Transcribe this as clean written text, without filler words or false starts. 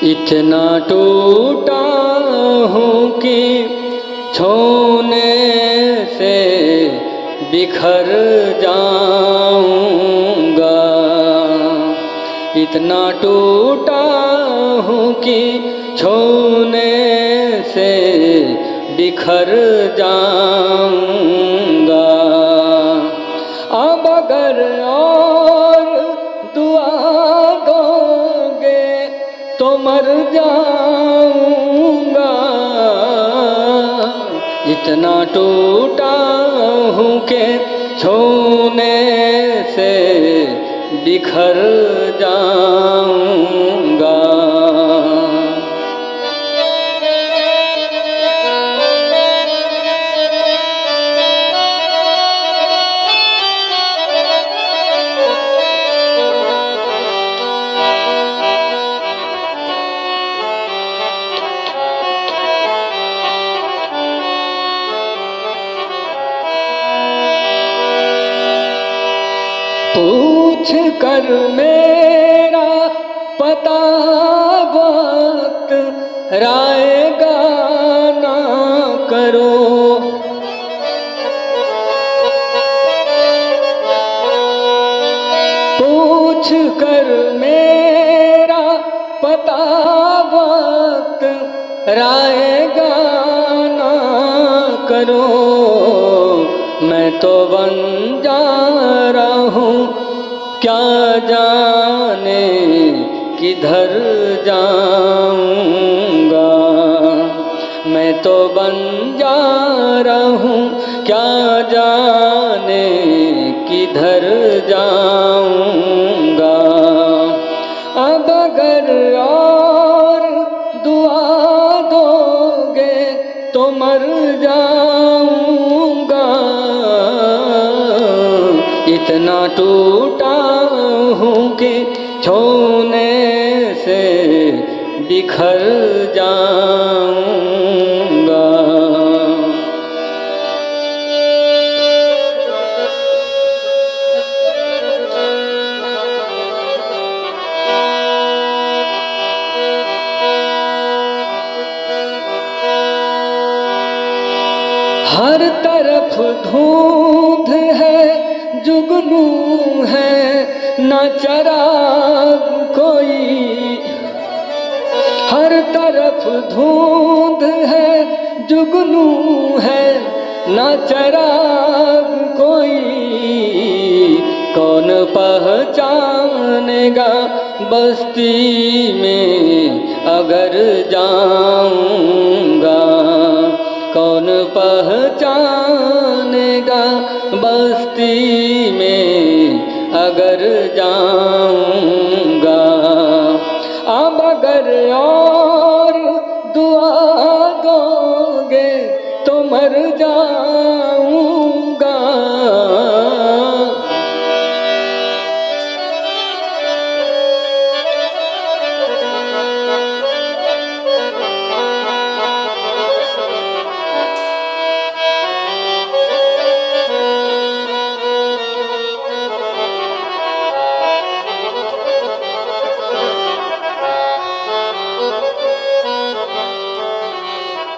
इतना टूटा हूँ कि छूने से बिखर जाऊंगा। इतना टूटा हूँ कि छूने से बिखर जाऊंगा। अब अगर और दुआ दोगे तो मर जाऊंगा। इतना टूटा हूँ कि छूने से बिखर जाऊंगा। पूछ कर मेरा पता वक्त रायगा ना करो। पूछ कर मेरा पता वक्त रायगा ना करो। मैं तो बंजारा हूँ क्या जाने किधर जाऊंगा। मैं तो बंजारा हूँ क्या जाने किधर जाऊंगा। अब अगर और दुआ दोगे तो मर जाऊंगा। इतना टूटा हूँ कि छूने से बिखर जाऊंगा। हर तरफ धुंध है, जुगनू है, न चराग कोई। हर तरफ धुंध है, जुगनू है, न चराग कोई। कौन पहचानेगा बस्ती में अगर जाऊंगा। कौन पहचानेगा बस्ती में अगर जाऊंगा। अब अगर